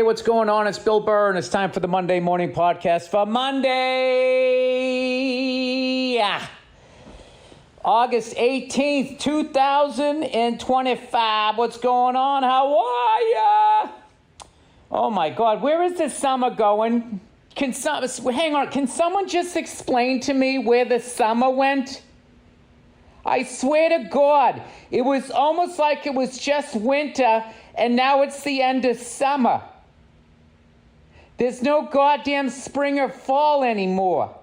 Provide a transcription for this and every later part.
what's going on? It's Bill Burr, and it's time for the Monday Morning Podcast for Monday, August 18th, 2025. What's going on? How are ya? Oh, my God. Where is the summer going? Hang on. Can someone just explain to me where the summer went? I swear to God, it was almost like it was just winter, and now it's the end of summer. There's no goddamn spring or fall anymore.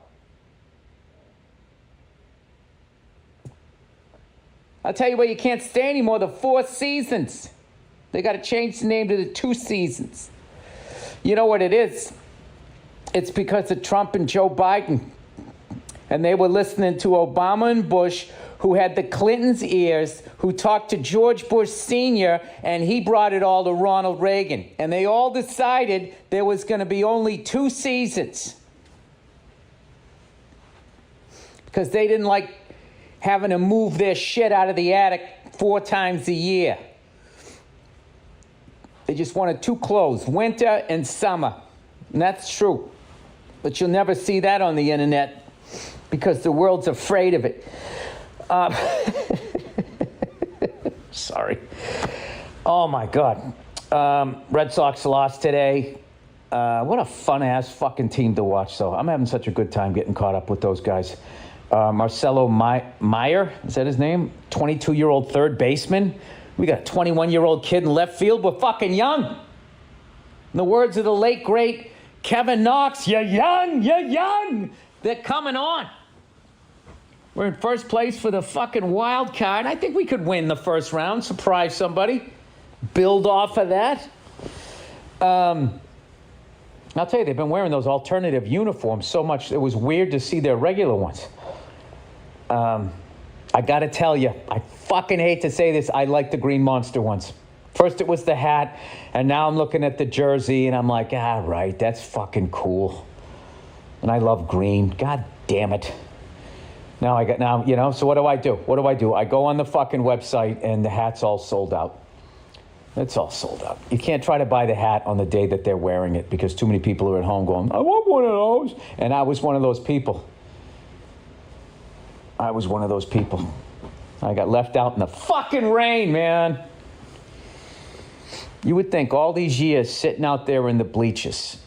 I'll tell you what you can't stay anymore, the 4 seasons. They got to change the name to the 2 seasons. You know what it is? It's because of Trump and Joe Biden. And they were listening to Obama and Bush, who had the Clintons' ears, who talked to George Bush Sr., and he brought it all to Ronald Reagan. And they all decided there was going to be only 2 seasons. Because they didn't like having to move their shit out of the attic 4 times a year. They just wanted 2 clothes, winter and summer. And that's true. But you'll never see that on the internet because the world's afraid of it. Sorry. Oh, my God. Red Sox lost today. What a fun-ass fucking team to watch, though. I'm having such a good time getting caught up with those guys. Marcelo Meyer, is that his name? 22-year-old third baseman. We got a 21-year-old kid in left field. We're fucking young. In the words of the late, great Kevin Knox, you're young, you're young. They're coming on. We're in first place for the fucking wild card. I think we could win the first round, surprise somebody, build off of that. I'll tell you, they've been wearing those alternative uniforms so much, it was weird to see their regular ones. I got to tell you, I fucking hate to say this, I like the Green Monster ones. First it was the hat, and now I'm looking at the jersey, and I'm like, right, that's fucking cool. And I love green. God damn it. So what do? I go on the fucking website, and the hat's all sold out. It's all sold out. You can't try to buy the hat on the day that they're wearing it because too many people are at home going, I want one of those. And I was one of those people. I got left out in the fucking rain, man. You would think all these years sitting out there in the bleachers,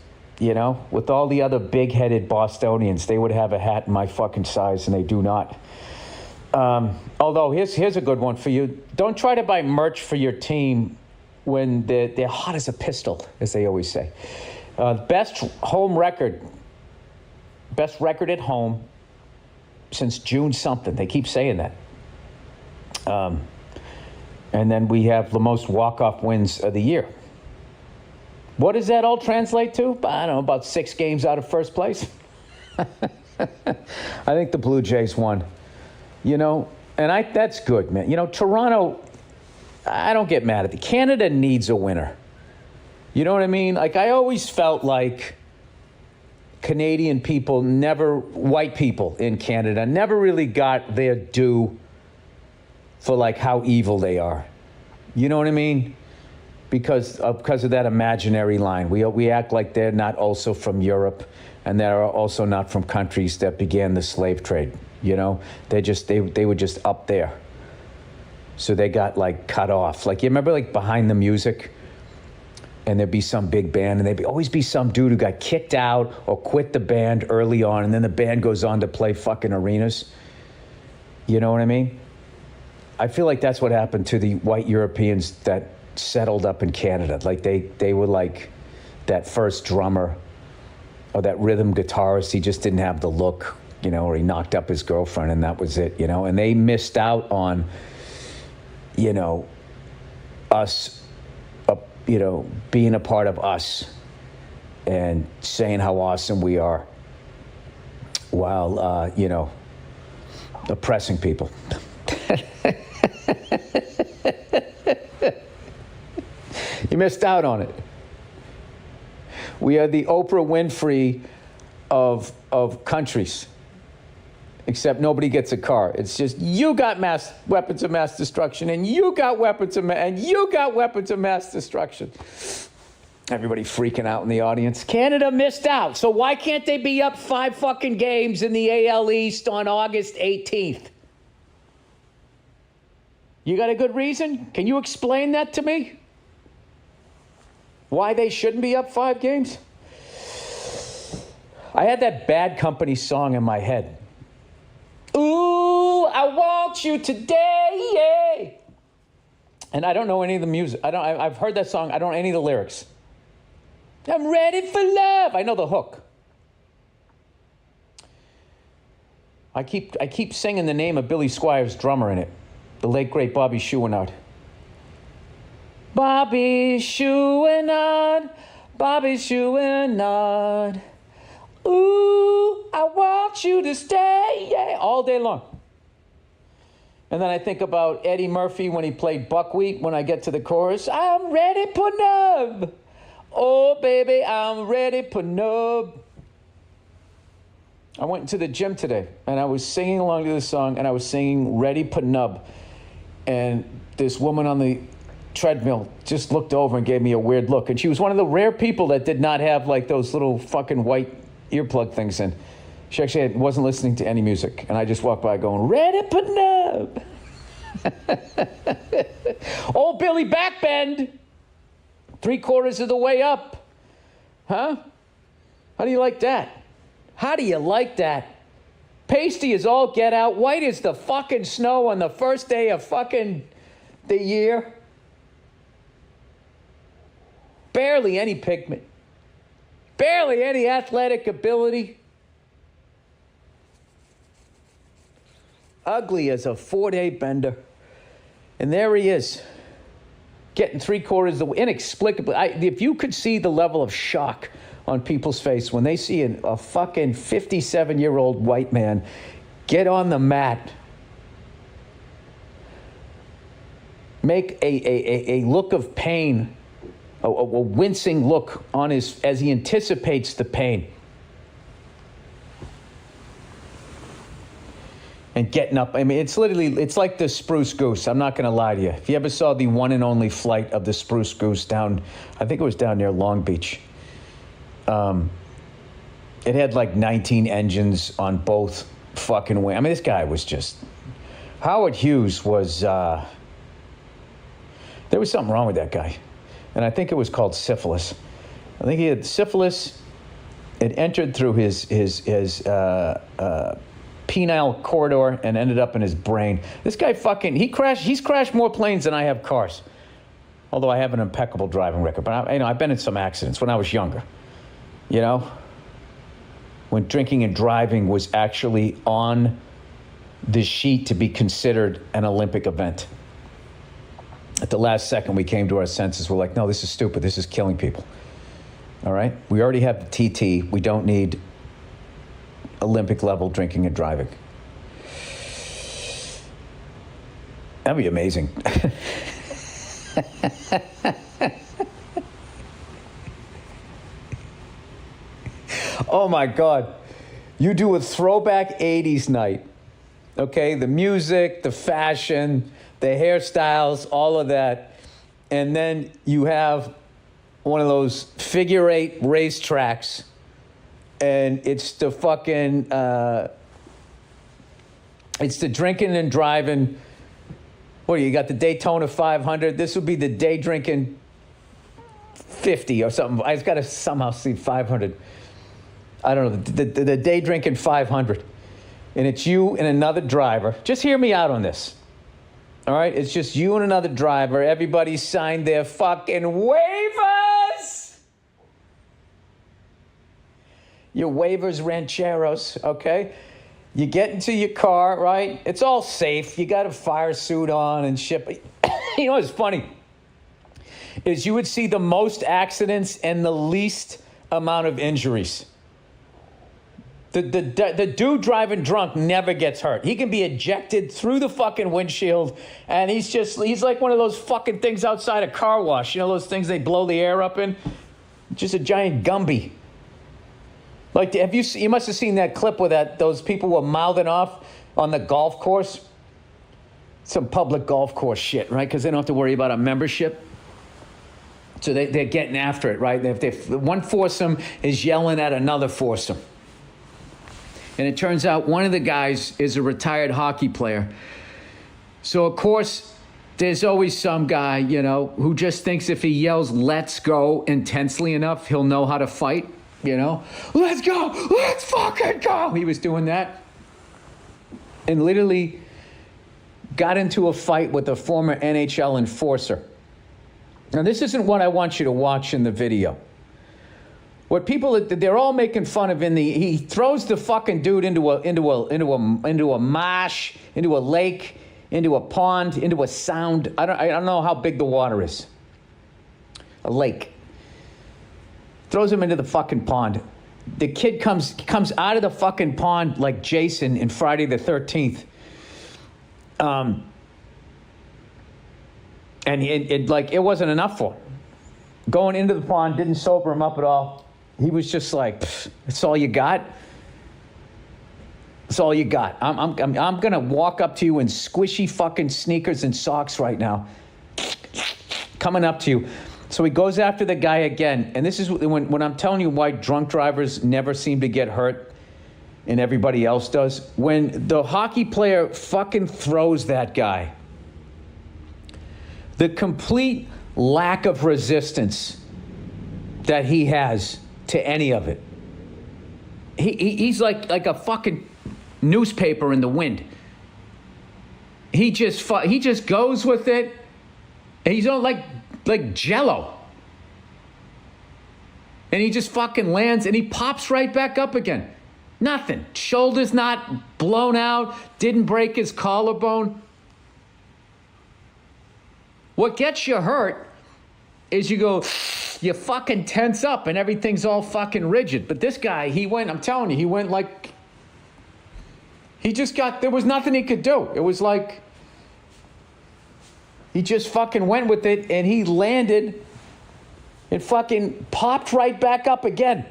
with all the other big-headed Bostonians, they would have a hat in my fucking size, and they do not. Although, here's a good one for you. Don't try to buy merch for your team when they're hot as a pistol, as they always say. Best record at home since June something. They keep saying that. And then we have the most walk-off wins of the year. What does that all translate to? I don't know, about 6 games out of first place. I think the Blue Jays won. And that's good, man. Toronto, I don't get mad at it. Canada needs a winner. You know what I mean? Like, I always felt like Canadian people white people in Canada, never really got their due for, like, how evil they are. You know what I mean? Because of that imaginary line. We act like they're not also from Europe, and they're also not from countries that began the slave trade. They were just up there. So they got, like, cut off. Like, you remember, like, Behind the Music? And there'd be some big band, and there'd always be some dude who got kicked out or quit the band early on, and then the band goes on to play fucking arenas. You know what I mean? I feel like that's what happened to the white Europeans that settled up in Canada. Like, they were like that first drummer or that rhythm guitarist. He just didn't have the look, or he knocked up his girlfriend, and that was it, and they missed out on, us, being a part of us and saying how awesome we are while, oppressing people. You missed out on it. We are the Oprah Winfrey of countries. Except nobody gets a car. It's just you got weapons of mass destruction, and you got weapons of mass destruction. Everybody freaking out in the audience. Canada missed out. So why can't they be up 5 fucking games in the AL East on August 18th? You got a good reason? Can you explain that to me? Why they shouldn't be up 5 games? I had that Bad Company song in my head. Ooh, I want you today, yeah. And I don't know any of the music. I've heard that song. I don't know any of the lyrics. I'm ready for love. I know the hook. I keep singing the name of Billy Squire's drummer in it. The late, great Bobby Chouinard. Bobby Chouinard, Bobby Chouinard. Ooh, I want you to stay, yeah, all day long. And then I think about Eddie Murphy when he played Buckwheat when I get to the chorus. I'm ready, Punub. Oh, baby, I'm ready, Punub. I went to the gym today, and I was singing along to this song, and I was singing Ready, Punub. And this woman on the treadmill just looked over and gave me a weird look. And she was one of the rare people that did not have, like, those little fucking white earplug things in. She actually wasn't listening to any music. And I just walked by going, Ready, Punub. Old Billy Backbend. 3/4 of the way up. Huh? How do you like that? How do you like that? Pasty is all get out. White is the fucking snow on the first day of fucking the year. Barely any pigment. Barely any athletic ability. Ugly as a 4-day bender. And there he is. Getting 3/4 of the way. Inexplicably. If you could see the level of shock on people's face when they see a fucking 57-year-old white man get on the mat, make a look of pain, a wincing look on his as he anticipates the pain, and getting up. I mean, it's like the Spruce Goose. I'm not going to lie to you. If you ever saw the one and only flight of the Spruce Goose down, I think it was down near Long Beach. It had like 19 engines on both fucking wings. I mean, this guy was just... Howard Hughes was... there was something wrong with that guy. And I think it was called syphilis. I think he had syphilis. It entered through his penile corridor and ended up in his brain. This guy fucking... He's crashed more planes than I have cars. Although I have an impeccable driving record. But I've been in some accidents when I was younger. You know, when drinking and driving was actually on the sheet to be considered an Olympic event. At the last second, we came to our senses. We're like, no, this is stupid. This is killing people. All right? We already have the TT. We don't need Olympic level drinking and driving. That'd be amazing. Oh, my God. You do a throwback 80s night, okay? The music, the fashion, the hairstyles, all of that. And then you have one of those figure-8 racetracks, and it's the fucking... it's the drinking and driving. What do you got? The Daytona 500. This would be the day drinking 50 or something. I just got to somehow see 500. I don't know, the day drinking 500. And it's you and another driver. Just hear me out on this. All right? It's just you and another driver. Everybody signed their fucking waivers. Your waivers, rancheros, okay? You get into your car, right? It's all safe. You got a fire suit on and shit. You know what's funny? Is you would see the most accidents and the least amount of injuries. The dude driving drunk never gets hurt. He can be ejected through the fucking windshield, and he's like one of those fucking things outside a car wash. You know those things they blow the air up in? Just a giant Gumby. Like, you must have seen that clip where those people were mouthing off on the golf course. Some public golf course shit, right? Because they don't have to worry about a membership. So they're getting after it, right? If one foursome is yelling at another foursome. And it turns out one of the guys is a retired hockey player. So, of course, there's always some guy, who just thinks if he yells, let's go intensely enough, he'll know how to fight, Let's go, let's fucking go. He was doing that. And literally got into a fight with a former NHL enforcer. Now, this isn't what I want you to watch in the video. What they're all making fun of he throws the fucking dude into a marsh, into a lake, into a pond, into a sound. I don't know how big the water is. A lake. Throws him into the fucking pond. The kid comes out of the fucking pond like Jason in Friday the 13th. And it wasn't enough for him. Going into the pond didn't sober him up at all. He was just like, that's all you got? That's all you got. I'm going to walk up to you in squishy fucking sneakers and socks right now. Coming up to you. So he goes after the guy again. And this is when I'm telling you why drunk drivers never seem to get hurt and everybody else does. When the hockey player fucking throws that guy, the complete lack of resistance that he has to any of it. He's like a fucking newspaper in the wind. He just goes with it. And he's all like Jello. And he just fucking lands and he pops right back up again. Nothing. Shoulder's not blown out. Didn't break his collarbone. What gets you hurt is you fucking tense up and everything's all fucking rigid. But this guy, I'm telling you, there was nothing he could do. It was like, he just fucking went with it and he landed and fucking popped right back up again.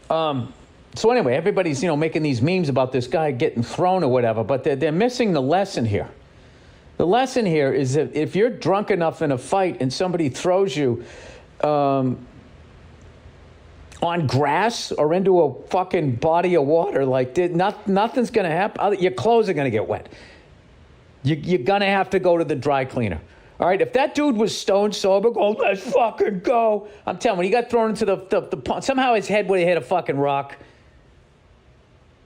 So anyway, everybody's, making these memes about this guy getting thrown or whatever, but they're missing the lesson here. The lesson here is that if you're drunk enough in a fight and somebody throws you on grass or into a fucking body of water, nothing's going to happen. Your clothes are going to get wet. You're going to have to go to the dry cleaner. All right, if that dude was stone sober, go, let's fucking go. I'm telling you, when he got thrown into the pond, somehow his head would have hit a fucking rock.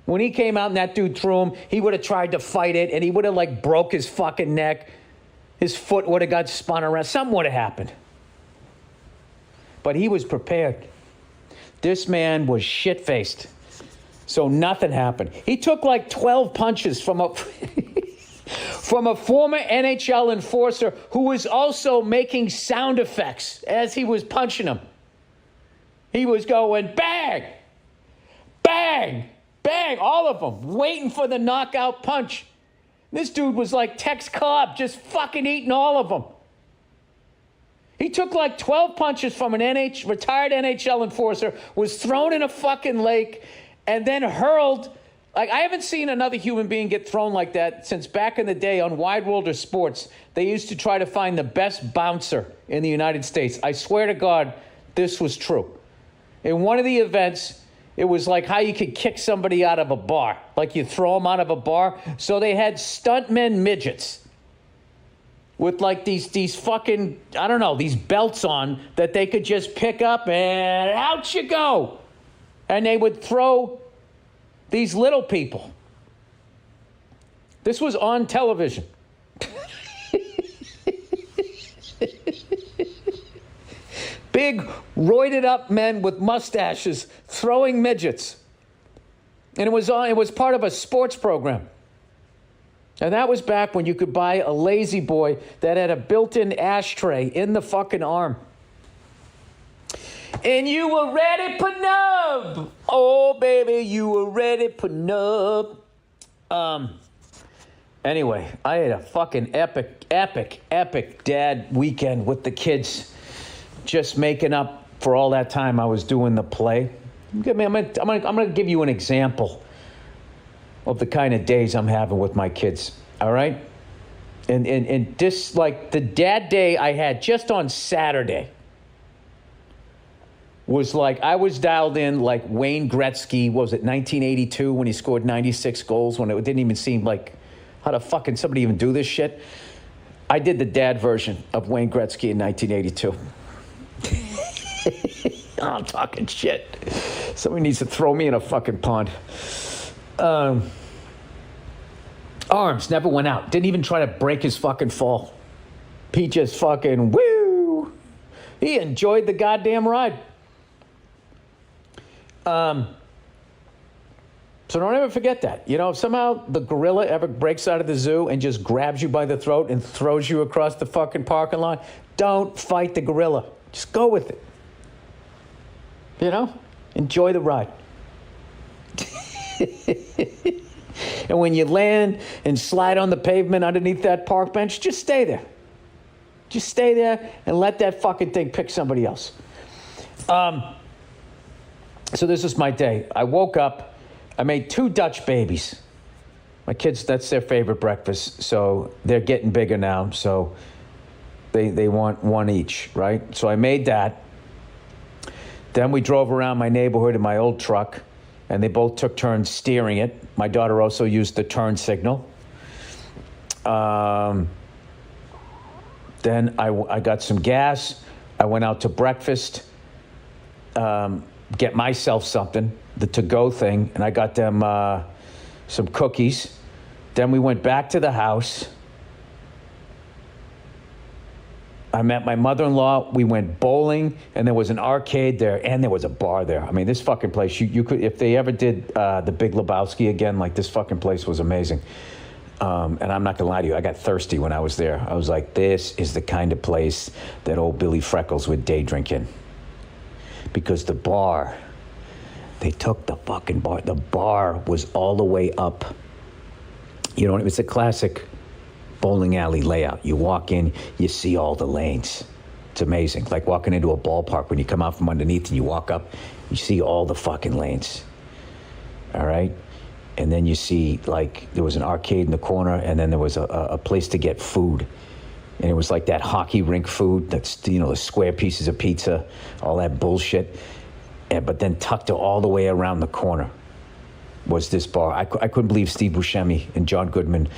When he came out and that dude threw him, he would have tried to fight it and he would have broke his fucking neck. His foot would have got spun around. Something would have happened. But he was prepared. This man was shit-faced. So nothing happened. He took 12 punches from a former NHL enforcer who was also making sound effects as he was punching him. He was going bang, bang, bang, all of them, waiting for the knockout punch. This dude was like Tex Cobb, just fucking eating all of them. He took 12 punches from an retired NHL enforcer, was thrown in a fucking lake, and then hurled. I haven't seen another human being get thrown like that since back in the day on Wide World of Sports. They used to try to find the best bouncer in the United States. I swear to God, this was true. In one of the events, it was like how you could kick somebody out of a bar. Like you throw them out of a bar. So they had stuntmen midgets with these fucking, I don't know, these belts on that they could just pick up and out you go. And they would throw these little people. This was on television. Big, roided up men with mustaches throwing midgets. And it was part of a sports program. And that was back when you could buy a Lazy Boy that had a built-in ashtray in the fucking arm. And you were ready for nub. Oh, baby, you were ready for nub. Anyway, I had a fucking epic dad weekend with the kids. Just making up for all that time I was doing the play. I'm gonna give you an example of the kind of days I'm having with my kids. All right? And this, like, the dad day I had just on Saturday was like, I was dialed in like Wayne Gretzky, what was it, 1982, when he scored 96 goals, when it didn't even seem like, how the fuck can somebody even do this shit? I did the dad version of Wayne Gretzky in 1982. I'm talking shit. Somebody needs to throw me in a fucking pond. Arms never went out. Didn't even try to break his fucking fall. He just fucking woo. He enjoyed the goddamn ride. So don't ever forget that. You know, if somehow the gorilla ever breaks out of the zoo and just grabs you by the throat and throws you across the fucking parking lot, don't fight the gorilla. Just go with it. You know? Enjoy the ride. And when you land and slide on the pavement underneath that park bench, just stay there. Just stay there and let that fucking thing pick somebody else. So this is my day. I woke up. I made 2 Dutch babies. My kids, that's their favorite breakfast. So they're getting bigger now. So they want one each, right? So I made that. Then we drove around my neighborhood in my old truck, and they both took turns steering it. My daughter also used the turn signal. Then I got some gas. I went out to breakfast, get myself something, the to-go thing, and I got them some cookies. Then we went back to the house. I met my mother-in-law. We went bowling, and there was an arcade there, and there was a bar there. I mean, this fucking place, you could, if they ever did the Big Lebowski again, like, this fucking place was amazing. And I'm not gonna lie to you, I got thirsty when I was there. I was like, this is the kind of place that old Billy Freckles would day drink in. Because the bar, they took the fucking bar. The bar was all the way up. You know, it was a classic bowling alley layout. You walk in, you see all the lanes. It's amazing. Like walking into a ballpark when you come out from underneath and you walk up, you see all the fucking lanes. All right? And then you see, like, there was an arcade in the corner, and then there was a place to get food. And it was like that hockey rink food, that's, you know, the square pieces of pizza, all that bullshit. But then tucked all the way around the corner was this bar. I couldn't believe Steve Buscemi and John Goodman,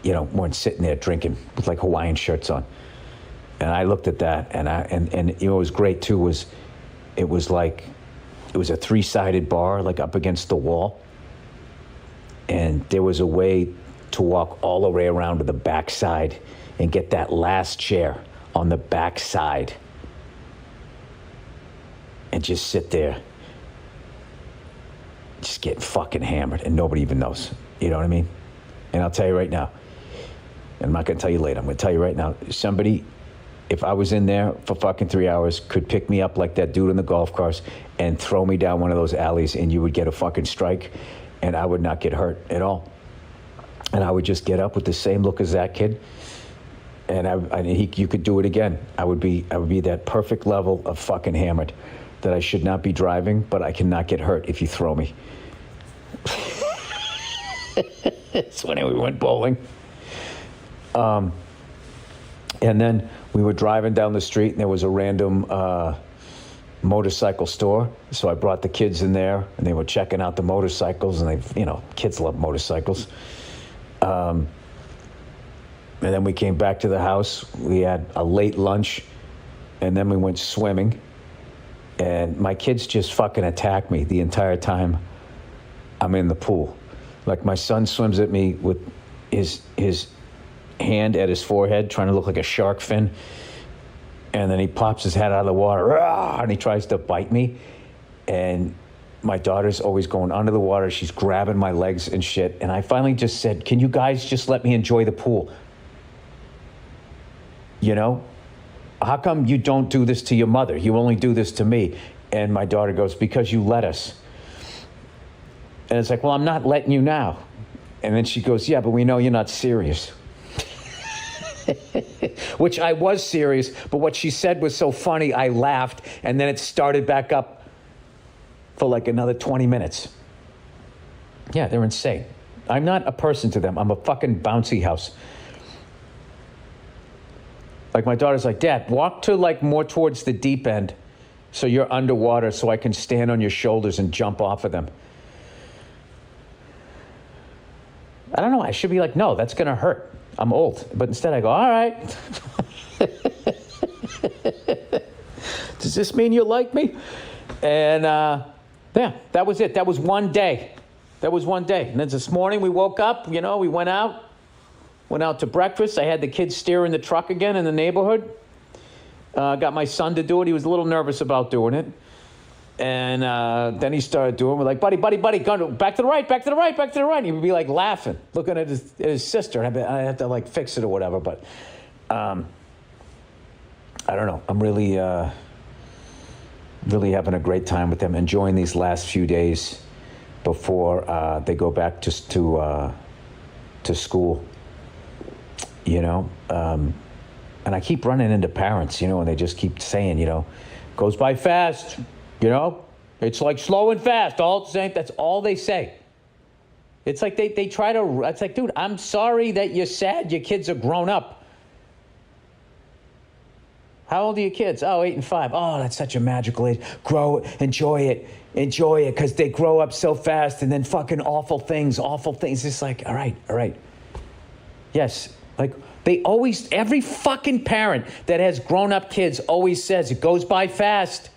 you know, weren't sitting there drinking with like Hawaiian shirts on. And I looked at that, and you know what was great too was, it was like, it was a 3-sided bar, like up against the wall. And there was a way to walk all the way around to the backside and get that last chair on the backside and just sit there, just getting fucking hammered, and nobody even knows. You know what I mean? And I'll tell you right now, and I'm not going to tell you later, I'm going to tell you right now, somebody, if I was in there for fucking 3 hours, could pick me up like that dude in the golf cars and throw me down one of those alleys, and you would get a fucking strike, and I would not get hurt at all. And I would just get up with the same look as that kid, and you could do it again. I would be that perfect level of fucking hammered that I should not be driving, but I cannot get hurt if you throw me. That's when we went bowling. And then we were driving down the street, and there was a random motorcycle store. So I brought the kids in there, and they were checking out the motorcycles, and they, you know, kids love motorcycles. And then we came back to the house. We had a late lunch, and then we went swimming. And my kids just fucking attack me the entire time I'm in the pool. Like, my son swims at me with his hand at his forehead, trying to look like a shark fin. And then he pops his head out of the water, and he tries to bite me. And my daughter's always going under the water. She's grabbing my legs and shit. And I finally just said, can you guys just let me enjoy the pool? You know? How come you don't do this to your mother? You only do this to me. And my daughter goes, because you let us. And it's like, well, I'm not letting you now. And then she goes, yeah, but we know you're not serious. Which I was serious, but what she said was so funny, I laughed, and then it started back up for like another 20 minutes. Yeah, they're insane. I'm not a person to them. I'm a fucking bouncy house. Like my daughter's like, Dad, walk to like more towards the deep end so you're underwater so I can stand on your shoulders and jump off of them. I don't know. I should be like, no, that's going to hurt. I'm old. But instead I go, all right. Does this mean you like me? And yeah, that was it. That was one day. And then this morning we woke up, we went out to breakfast. I had the kids steering the truck again in the neighborhood. Got my son to do it. He was a little nervous about doing it. And then he started doing it. We're like, buddy, go back to the right. And he would be like laughing, looking at his sister. And I have to like fix it or whatever. But I don't know. I'm really having a great time with them, enjoying these last few days before they go back to school. And I keep running into parents, and they just keep saying, goes by fast, it's like slow and fast, all the same. That's all they say. It's like they try to, it's like, dude, I'm sorry that you're sad your kids are grown up. How old are your kids? Oh, 8 and 5. Oh, that's such a magical age. Enjoy it, because they grow up so fast and then fucking awful things. It's like, all right. Yes, like every fucking parent that has grown-up kids always says it goes by fast.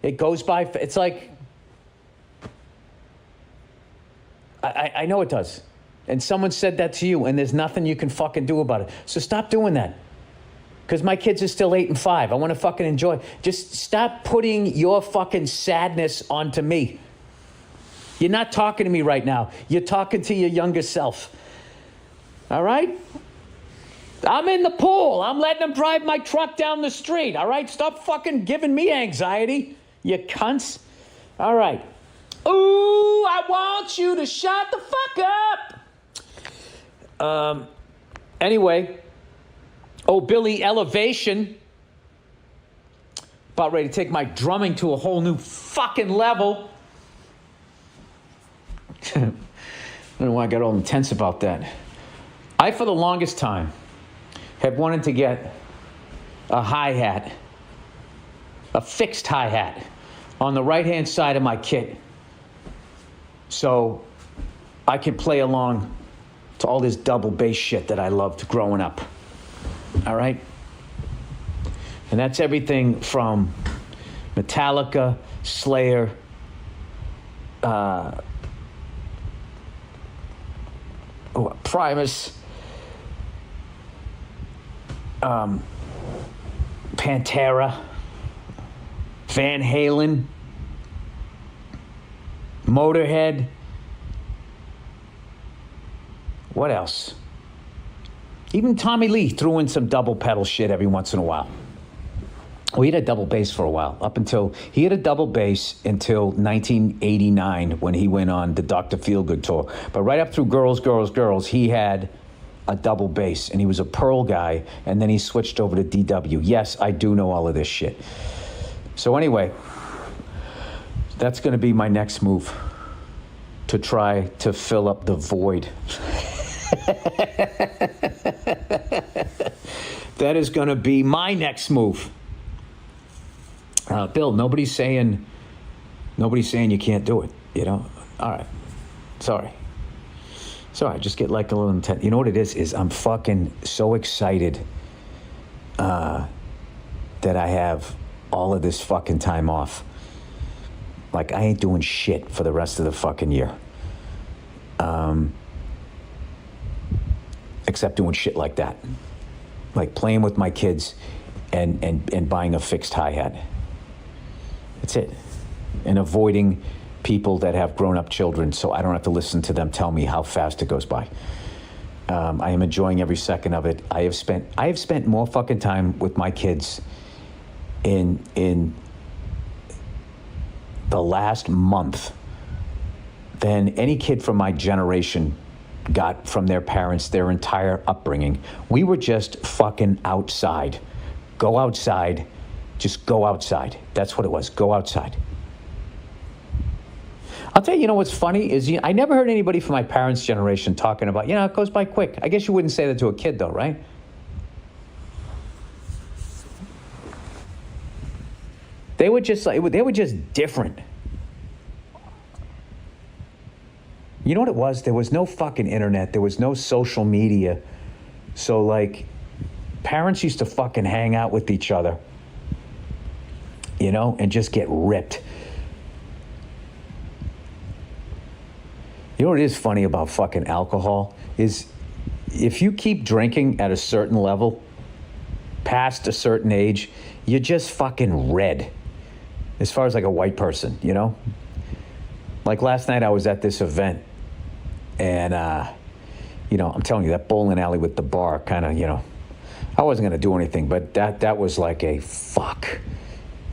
It's like, I know it does. And someone said that to you, and there's nothing you can fucking do about it. So stop doing that. Because my kids are still 8 and 5. I want to fucking enjoy. Just stop putting your fucking sadness onto me. You're not talking to me right now. You're talking to your younger self. All right? I'm in the pool. I'm letting them drive my truck down the street. All right? Stop fucking giving me anxiety, you cunts. All right. Ooh, I want you to shut the fuck up. Anyway. Oh, Billy Elevation. About ready to take my drumming to a whole new fucking level. I don't know why I got all intense about that. I, for the longest time, have wanted to get a hi-hat, a fixed hi-hat, on the right-hand side of my kit, so I can play along to all this double bass shit that I loved growing up. All right? And that's everything from Metallica, Slayer, Primus, Pantera, Van Halen, Motorhead. What else? Even Tommy Lee threw in some double pedal shit every once in a while. Well, he had a double bass for a while, he had a double bass until 1989 when he went on the Dr. Feelgood tour. But right up through Girls, he had a double bass, and he was a Pearl guy, and then he switched over to DW. Yes, I do know all of this shit. So anyway, that's going to be my next move, to try to fill up the void. That is going to be my next move. Bill, nobody's saying you can't do it, All right. Sorry. Just get like a little intense. You know what it is I'm fucking so excited that I have all of this fucking time off. Like, I ain't doing shit for the rest of the fucking year. Except doing shit like that. Like playing with my kids and buying a fixed hi-hat. That's it. And avoiding people that have grown-up children so I don't have to listen to them tell me how fast it goes by. I am enjoying every second of it. I have spent more fucking time with my kids in the last month than any kid from my generation got from their parents their entire upbringing. We were just fucking outside. Go outside. Just go outside. That's what it was. Go outside. I'll tell you, what's funny is I never heard anybody from my parents' generation talking about, it goes by quick. I guess you wouldn't say that to a kid, though, right? They were just like, they were just different. You know what it was? There was no fucking internet. There was no social media. So, like, parents used to fucking hang out with each other, you know, and just get ripped. You know what is funny about fucking alcohol is if you keep drinking at a certain level, past a certain age, you're just fucking red. As far as like a white person, you know? Like last night I was at this event and, you know, I'm telling you, that bowling alley with the bar kind of, you know, I wasn't going to do anything, but that was like a fuck.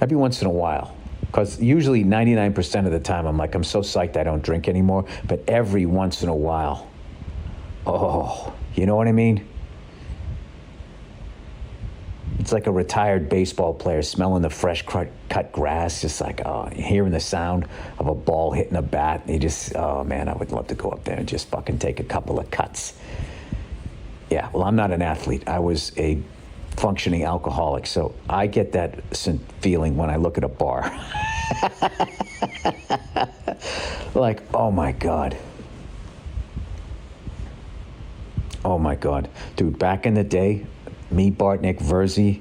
Every once in a while. Because usually 99% of the time I'm like, I'm so psyched I don't drink anymore. But every once in a while, oh, you know what I mean? It's like a retired baseball player smelling the fresh cut grass, just like, oh, hearing the sound of a ball hitting a bat. And you just, oh man, I would love to go up there and just fucking take a couple of cuts. Yeah, well, I'm not an athlete. I was a functioning alcoholic, so I get that feeling when I look at a bar. Like, oh my God. Oh my God. Dude, back in the day, me, Bartnick, Verzi,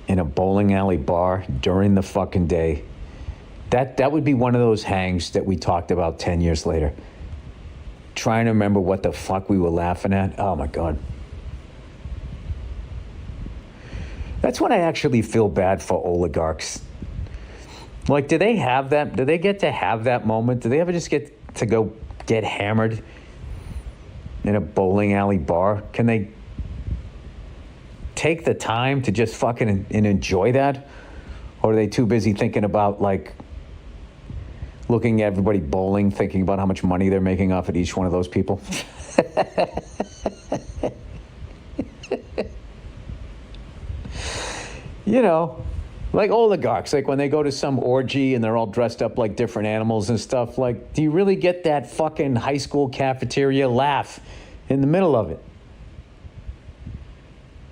in a bowling alley bar during the fucking day, that would be one of those hangs that we talked about 10 years later. Trying to remember what the fuck we were laughing at. Oh my God. That's when I actually feel bad for oligarchs. Like, do they have that? Do they get to have that moment? Do they ever just get to go get hammered in a bowling alley bar? Can they take the time to just fucking and enjoy that? Or are they too busy thinking about, like, looking at everybody bowling, thinking about how much money they're making off at each one of those people? You know, like oligarchs, like when they go to some orgy and they're all dressed up like different animals and stuff, like, do you really get that fucking high school cafeteria laugh in the middle of it?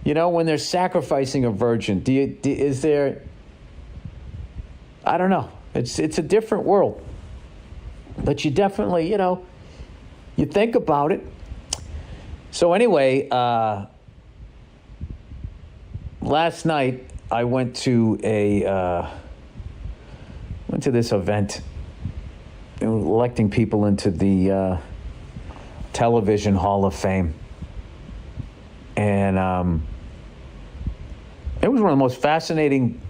You know, when they're sacrificing a virgin, is there, I don't know. It's a different world. But you definitely, you know, you think about it. So anyway, last night I went to this event, electing people into the Television Hall of Fame, and it was one of the most fascinating.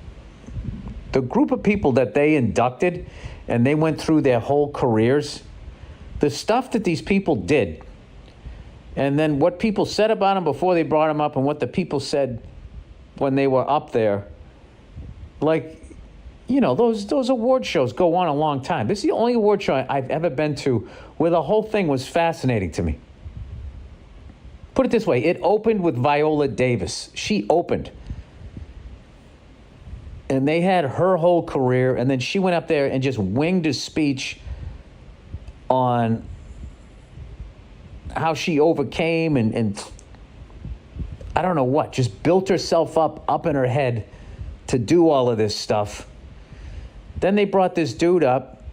The group of people that they inducted, and they went through their whole careers, the stuff that these people did, and then what people said about them before they brought them up, and what the people said when they were up there. Like, you know, those award shows go on a long time. This is the only award show I've ever been to where the whole thing was fascinating to me. Put it this way, it opened with Viola Davis. She opened. And they had her whole career, and then she went up there and just winged a speech on how she overcame and I don't know what, just built herself up in her head to do all of this stuff. Then they brought this dude up,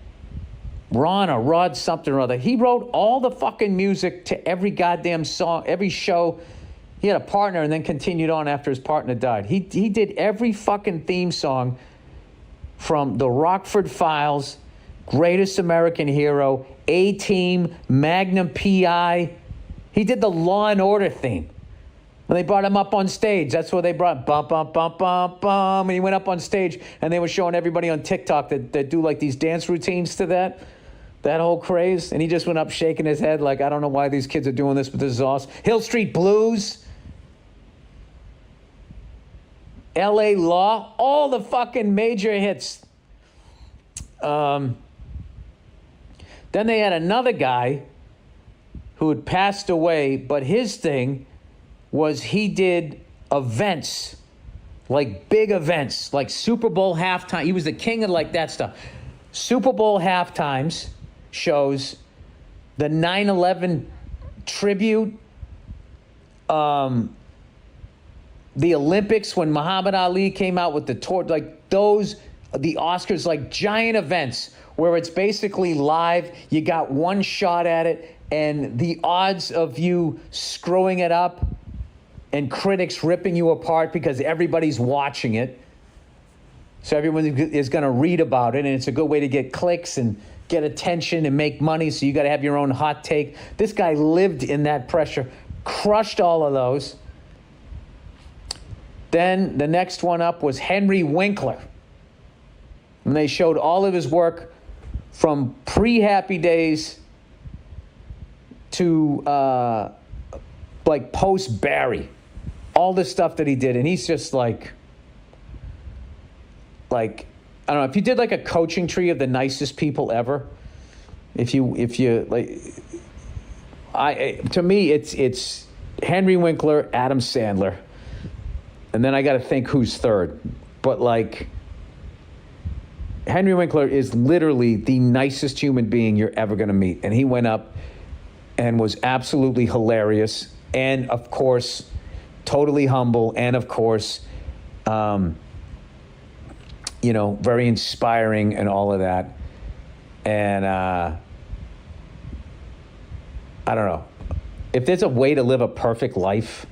Rod something or other. He wrote all the fucking music to every goddamn song, every show. He had a partner and then continued on after his partner died. He did every fucking theme song from The Rockford Files, Greatest American Hero, A-Team, Magnum P.I. He did the Law and Order theme. When they brought him up on stage, that's where they brought bum, bum, bum, bum, bum. And he went up on stage and they were showing everybody on TikTok that do like these dance routines to that whole craze. And he just went up shaking his head like, I don't know why these kids are doing this, but this is awesome. Hill Street Blues, L.A. Law, all the fucking major hits. Then they had another guy who had passed away, but his thing was he did events, like big events, like Super Bowl halftime. He was the king of like that stuff. Super Bowl halftimes shows, the 9/11 tribute, the Olympics when Muhammad Ali came out with the torch, like those the Oscars like giant events where it's basically live. You got one shot at it, and the odds of you screwing it up and critics ripping you apart because everybody's watching it. So everyone is going to read about it, and it's a good way to get clicks and get attention and make money, so you got to have your own hot take. This guy lived in that pressure, crushed all of those. Then the next one up was Henry Winkler. And they showed all of his work from pre-Happy Days to like post-Barry. All the stuff that he did. And he's just like, I don't know, if you did like a coaching tree of the nicest people ever, if you like, to me, it's Henry Winkler, Adam Sandler, and then I got to think who's third. But like, Henry Winkler is literally the nicest human being you're ever going to meet. And he went up and was absolutely hilarious. And of course, totally humble. And of course, very inspiring and all of that. And I don't know. If there's a way to live a perfect life,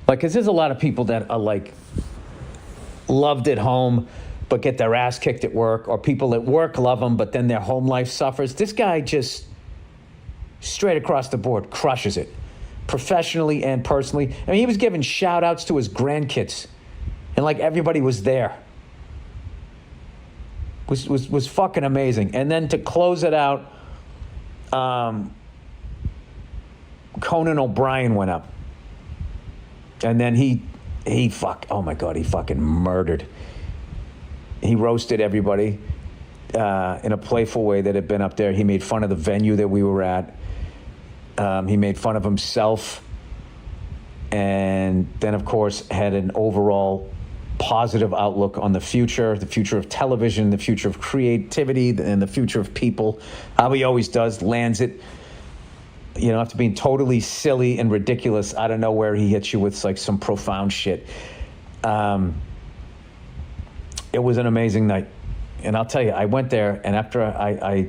like, because there's a lot of people that are like loved at home but get their ass kicked at work, or people at work love them but then their home life suffers. This guy just straight across the board crushes it, professionally and personally. I mean, he was giving shout outs to his grandkids, and like everybody was there. Was fucking amazing. And then to close it out, Conan O'Brien went up. And then he fucking murdered. He roasted everybody in a playful way that had been up there. He made fun of the venue that we were at. He made fun of himself. And then, of course, had an overall positive outlook on the future of television, the future of creativity, and the future of people. How he always does, lands it. After being totally silly and ridiculous out of nowhere, he hits you with like some profound shit. It was an amazing night. And I'll tell you, I went there, and after I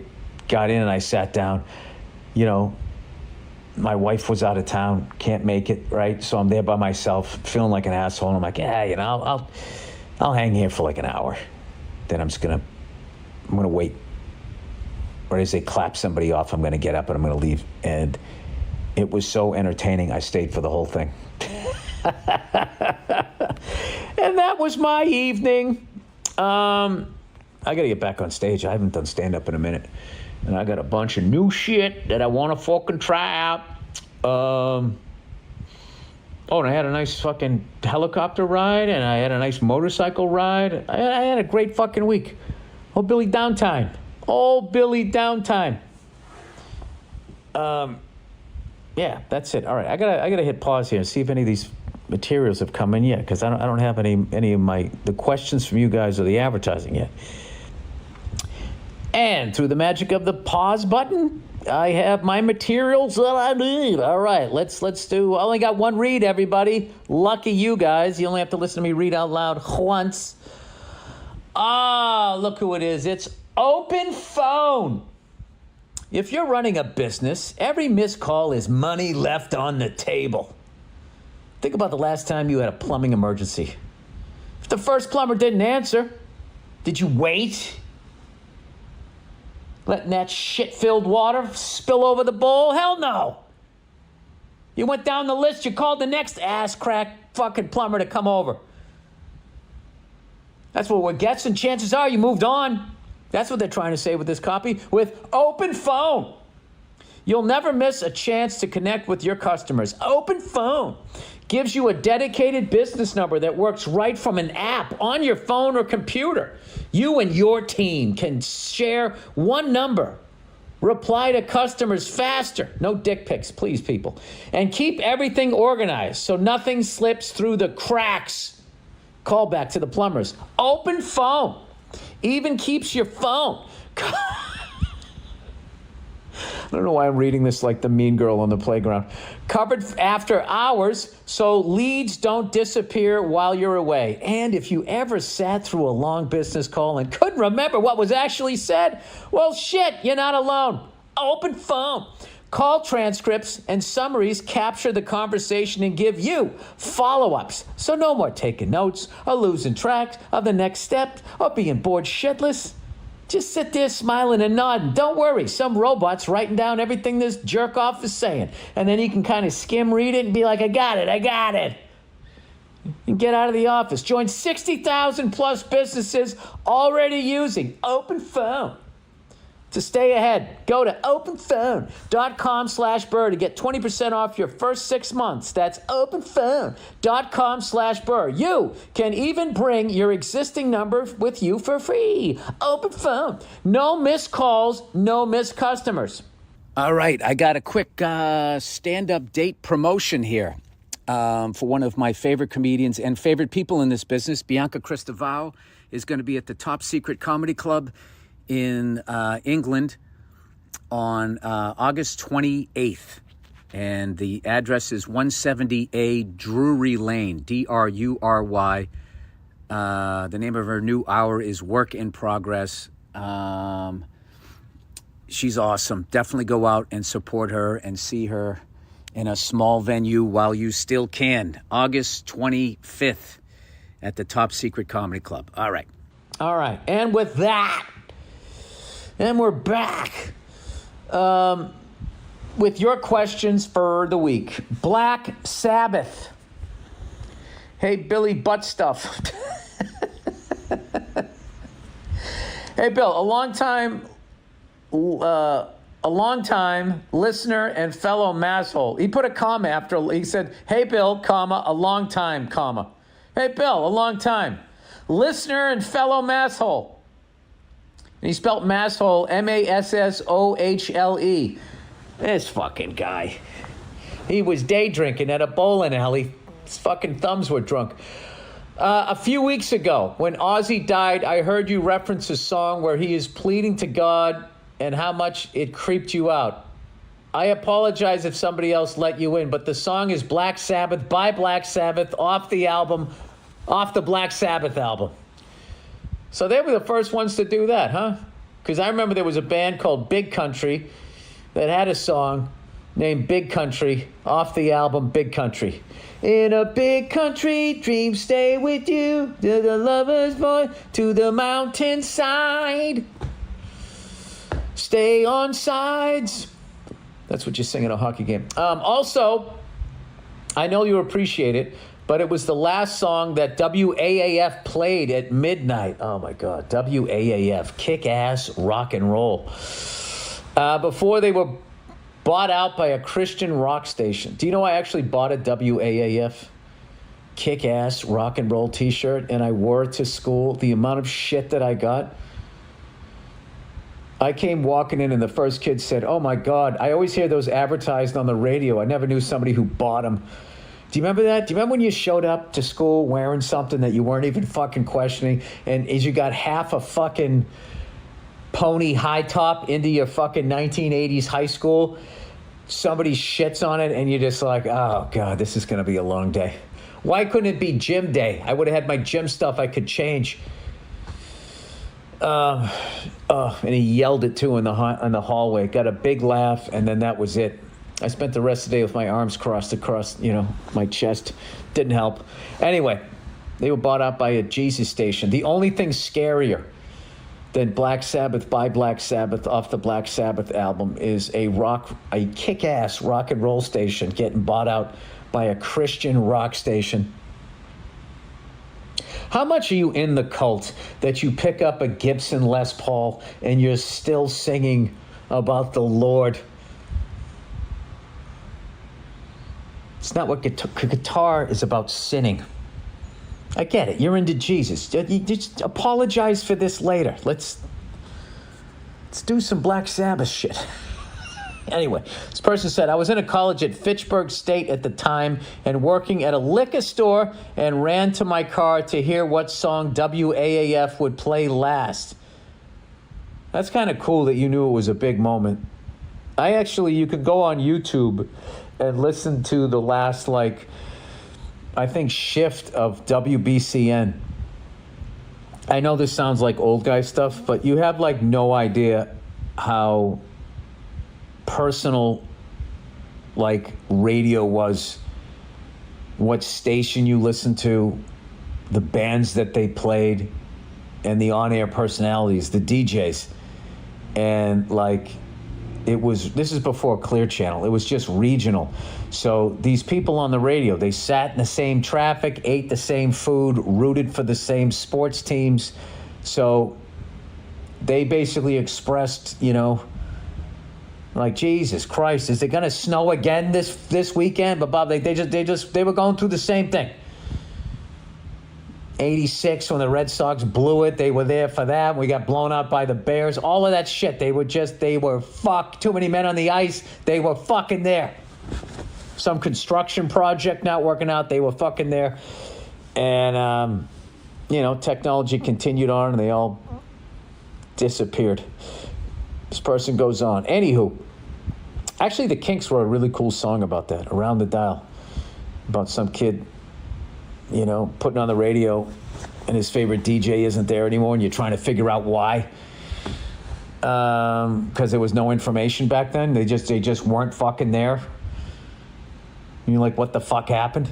got in and I sat down, my wife was out of town, can't make it, right? So I'm there by myself, feeling like an asshole. And I'm like, I'll hang here for like an hour. Then I'm going to wait. Or as they clap somebody off, I'm going to get up and I'm going to leave. And it was so entertaining, I stayed for the whole thing. And that was my evening. I got to get back on stage. I haven't done stand-up in a minute. And I got a bunch of new shit that I want to fucking try out. And I had a nice fucking helicopter ride, and I had a nice motorcycle ride. I had a great fucking week. Oh, Billy Downtime. Yeah, that's it. All right, I gotta hit pause here and see if any of these materials have come in yet, because I don't have any of the questions from you guys or the advertising yet. And through the magic of the pause button, I have my materials that I need. All right, let's do. I only got one read, everybody. Lucky you guys. You only have to listen to me read out loud once. Look who it is. It's Open Phone. If you're running a business, every missed call is money left on the table. Think about the last time you had a plumbing emergency. If the first plumber didn't answer, did you wait? Letting that shit-filled water spill over the bowl? Hell no. You went down the list, you called the next ass-crack fucking plumber to come over. That's what it gets, and chances are you moved on. That's what they're trying to say with this copy. With Open Phone, you'll never miss a chance to connect with your customers. Open Phone gives you a dedicated business number that works right from an app on your phone or computer. You and your team can share one number, reply to customers faster, no dick pics, please, people, and keep everything organized so nothing slips through the cracks. Call back to the plumbers. Open Phone even keeps your phone I don't know why I'm reading this like the mean girl on the playground. Covered after hours, so leads don't disappear while you're away. And if you ever sat through a long business call and couldn't remember what was actually said, well, shit, you're not alone. Open phone. Call transcripts and summaries capture the conversation and give you follow-ups. So no more taking notes or losing track of the next step or being bored shitless. Just sit there smiling and nodding. Don't worry, some robot's writing down everything this jerk-off is saying. And then you can kind of skim read it and be like, I got it. And get out of the office. Join 60,000 plus businesses already using Open Phone. To stay ahead, go to openphone.com/Burr to get 20% off your first 6 months. That's openphone.com/Burr. You can even bring your existing number with you for free. Open Phone. No missed calls, no missed customers. All right, I got a quick stand-up date promotion here for one of my favorite comedians and favorite people in this business. Bianca Cristoval is going to be at the Top Secret Comedy Club in England on August 28th. And the address is 170A Drury Lane, Drury. The name of her new hour is Work in Progress. She's awesome. Definitely go out and support her and see her in a small venue while you still can. August 25th at the Top Secret Comedy Club. All right. And with that, and we're back with your questions for the week. Black Sabbath. Hey, Billy Butt Stuff. Hey, Bill, a long time listener and fellow masshole. He put a comma after, he said, hey, Bill, comma, a long time, comma. Hey, Bill, a long time. Listener and fellow masshole. And he spelled masshole, M-A-S-S-O-H-L-E. This fucking guy. He was day drinking at a bowling alley. His fucking thumbs were drunk. A few weeks ago, when Ozzy died, I heard you reference a song where he is pleading to God and how much it creeped you out. I apologize if somebody else let you in, but the song is Black Sabbath by Black Sabbath off the Black Sabbath album. So they were the first ones to do that, huh? Because I remember there was a band called Big Country that had a song named Big Country off the album Big Country. In a big country, dreams stay with you, to the lover's boy, to the mountainside. Stay on sides. That's what you sing in a hockey game. Also, I know you appreciate it, but it was the last song that WAAF played at midnight. Oh, my God. WAAF, kick-ass rock and roll. Before they were bought out by a Christian rock station. Do you know I actually bought a WAAF kick-ass rock and roll T-shirt, and I wore it to school? The amount of shit that I got. I came walking in, and the first kid said, oh, my God, I always hear those advertised on the radio. I never knew somebody who bought them. Do you remember that? Do you remember when you showed up to school wearing something that you weren't even fucking questioning, and as you got half a fucking pony high top into your fucking 1980s high school, somebody shits on it, and you're just like, oh, God, this is going to be a long day. Why couldn't it be gym day? I would have had my gym stuff I could change. And he yelled it, too, in the hallway. Got a big laugh, and then that was it. I spent the rest of the day with my arms crossed across, my chest. Didn't help. Anyway, they were bought out by a Jesus station. The only thing scarier than Black Sabbath by Black Sabbath off the Black Sabbath album is a kick-ass rock and roll station getting bought out by a Christian rock station. How much are you in the cult that you pick up a Gibson Les Paul and you're still singing about the Lord? It's not what guitar is about. Sinning. I get it. You're into Jesus. You just apologize for this later. Let's do some Black Sabbath shit. Anyway, this person said, I was in a college at Fitchburg State at the time and working at a liquor store and ran to my car to hear what song WAAF would play last. That's kind of cool that you knew it was a big moment. You could go on YouTube and listen to the last, like, I think, shift of WBCN. I know this sounds like old guy stuff, but you have, like, no idea how personal, like, radio was, what station you listened to, the bands that they played, and the on-air personalities, the DJs. And, like, this is before Clear Channel. It was just regional. So these people on the radio, they sat in the same traffic, ate the same food, rooted for the same sports teams. So they basically expressed, like, Jesus Christ, is it going to snow again this weekend? But Bob, they were going through the same thing. 86 when the Red Sox blew it, they were there for that. We got blown out by the Bears. All of that shit. They were too many men on the ice. They were fucking there. Some construction project not working out. They were fucking there. And, technology continued on and they all disappeared. This person goes on. Anywho, actually the Kinks wrote a really cool song about that, Around the Dial, about some kid putting on the radio and his favorite DJ isn't there anymore and you're trying to figure out why. Because there was no information back then. They just weren't fucking there. And you're like, what the fuck happened?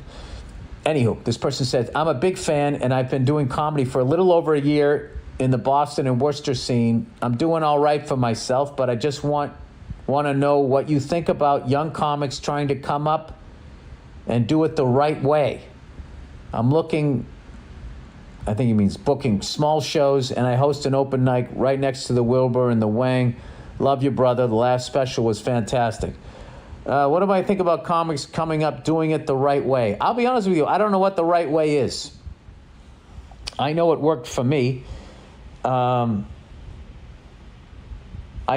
Anywho, this person says, I'm a big fan and I've been doing comedy for a little over a year in the Boston and Worcester scene. I'm doing all right for myself, but I just want to know what you think about young comics trying to come up and do it the right way. I'm looking, I think he means booking small shows, and I host an open night right next to the Wilbur and the Wang. Love you, brother. The last special was fantastic. What do I think about comics coming up doing it the right way? I'll be honest with you, I don't know what the right way is. I know it worked for me. I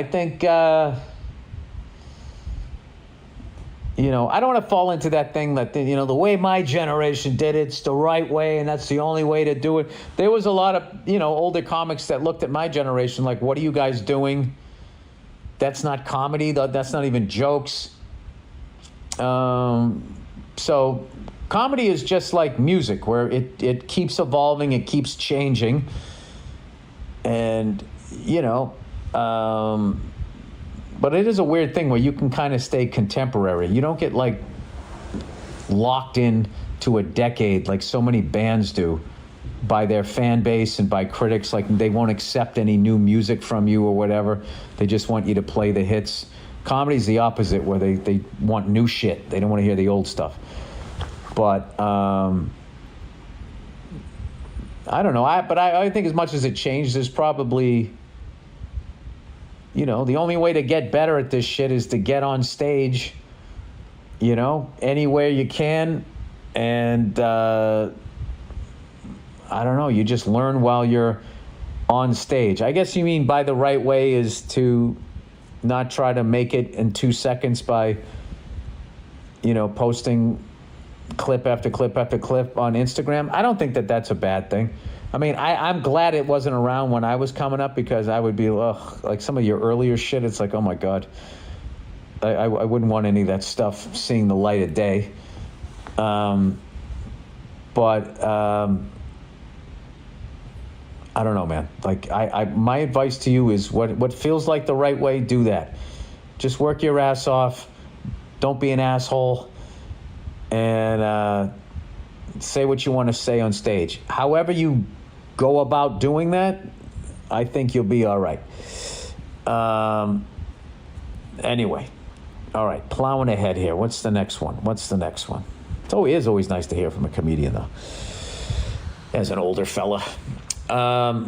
think... I don't want to fall into that thing that, the way my generation did it's the right way and that's the only way to do it. There was a lot of, older comics that looked at my generation like, what are you guys doing? That's not comedy. That's not even jokes. So comedy is just like music where it keeps evolving, it keeps changing. And, but it is a weird thing where you can kind of stay contemporary. You don't get, like, locked in to a decade like so many bands do by their fan base and by critics. Like, they won't accept any new music from you or whatever. They just want you to play the hits. Comedy's the opposite, where they want new shit. They don't want to hear the old stuff. But I don't know. I think as much as it changed, there's probably... the only way to get better at this shit is to get on stage, anywhere you can. And I don't know, you just learn while you're on stage. I guess you mean by the right way is to not try to make it in 2 seconds by, posting clip after clip after clip on Instagram. I don't think that that's a bad thing. I mean, I'm glad it wasn't around when I was coming up because I would be, like some of your earlier shit, it's like, oh my God. I wouldn't want any of that stuff seeing the light of day. But I don't know, man. Like, my advice to you is what feels like the right way, do that. Just work your ass off. Don't be an asshole. And say what you want to say on stage. However you go about doing that, I think you'll be all right. Anyway, all right, plowing ahead here. What's the next one? It is always nice to hear from a comedian, though, as an older fella. All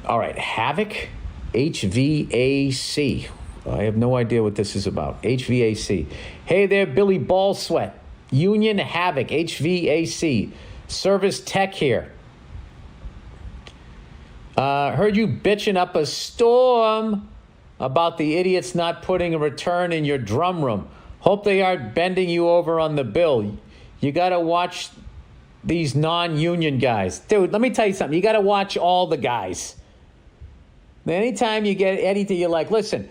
right, Havoc, HVAC. I have no idea what this is about. HVAC. Hey there, Billy Ball Sweat. Union Havoc, HVAC. Service Tech here. Heard you bitching up a storm about the idiots not putting a return in your drum room. Hope they aren't bending you over on the bill. You got to watch these non-union guys. Dude, let me tell you something. You got to watch all the guys. Anytime you get anything, you're like, listen,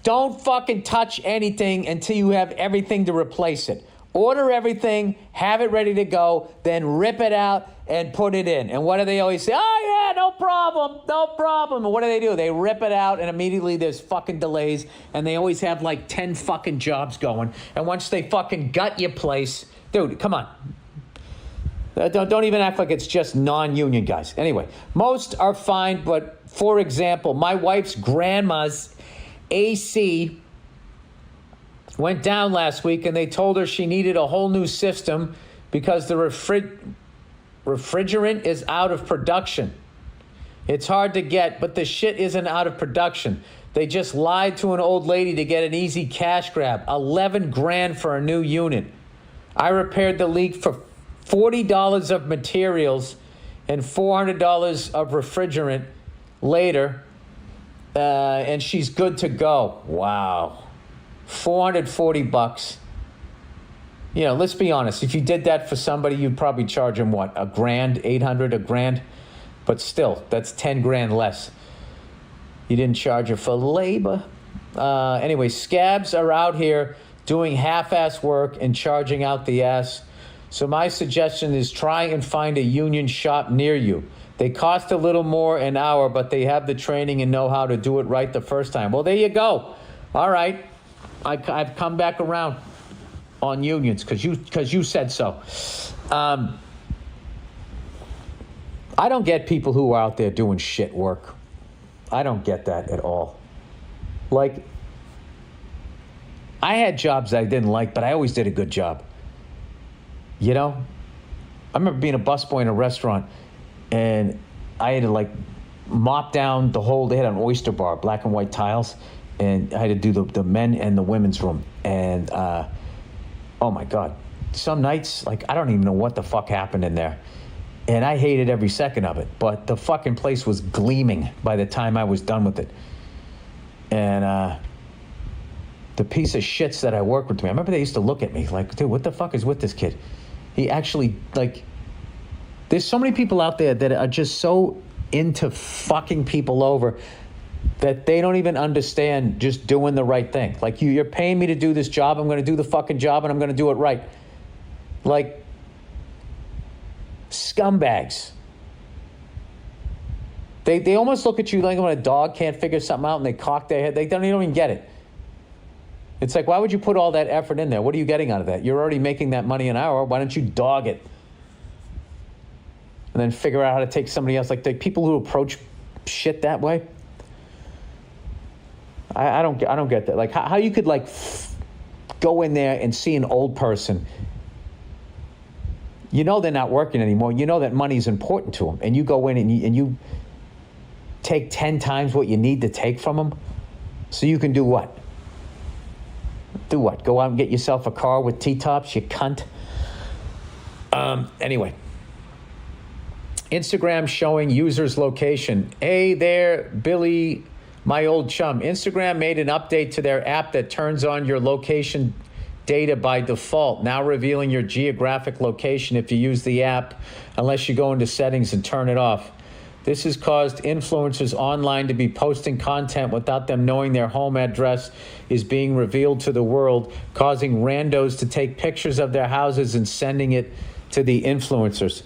Don't fucking touch anything until you have everything to replace it. Order everything, have it ready to go, then rip it out and put it in. And what do they always say? Oh, yeah, no problem, no problem. And what do? They rip it out, and immediately there's fucking delays, and they always have like 10 fucking jobs going. And once they fucking gut your place, dude, come on. Don't even act like it's just non-union guys. Anyway, most are fine, but for example, my wife's grandma's AC went down last week, and they told her she needed a whole new system because the refrigerant is out of production. It's hard to get, but the shit isn't out of production. They just lied to an old lady to get an easy cash grab. 11 grand for a new unit. I repaired the leak for $40 of materials and $400 of refrigerant later, and she's good to go. Wow. $440. You know, let's be honest. If you did that for somebody, you'd probably charge them what, $1,000, $800, $1,000? But still, that's 10 grand less. You didn't charge her for labor. Anyway, scabs are out here doing half-ass work and charging out the ass. So my suggestion is try and find a union shop near you. They cost a little more an hour, but they have the training and know how to do it right the first time. Well, there you go. All right. I've come back around on unions because you said so. I don't get people who are out there doing shit work. I don't get that at all. Like, I had jobs I didn't like, but I always did a good job. You know? I remember being a busboy in a restaurant, and I had to, like, mop down the whole, they had an oyster bar, black and white tiles, and I had to do the men and the women's room. And, oh my God, some nights, like, I don't even know what the fuck happened in there. And I hated every second of it, but the fucking place was gleaming by the time I was done with it. And the piece of shits that I worked with me, I remember they used to look at me like, dude, what the fuck is with this kid? He actually, like, there's so many people out there that are just so into fucking people over that they don't even understand just doing the right thing. Like, you're paying me to do this job, I'm going to do the fucking job, and I'm going to do it right. Like, scumbags. They almost look at you like when a dog can't figure something out and they cock their head. They don't even get it. It's like, why would you put all that effort in there? What are you getting out of that? You're already making that money an hour. Why don't you dog it? And then figure out how to take somebody else. Like, the people who approach shit that way. I don't get that. Like, how you could, like, go in there and see an old person. You know they're not working anymore. You know that money's important to them. And you go in and you take 10 times what you need to take from them. So you can do what? Do what? Go out and get yourself a car with T-tops, you cunt? Anyway. Instagram showing users' location. Hey there, Billy, my old chum. Instagram made an update to their app that turns on your location data by default, now revealing your geographic location if you use the app, unless you go into settings and turn it off. This has caused influencers online to be posting content without them knowing their home address is being revealed to the world, causing randos to take pictures of their houses and sending it to the influencers.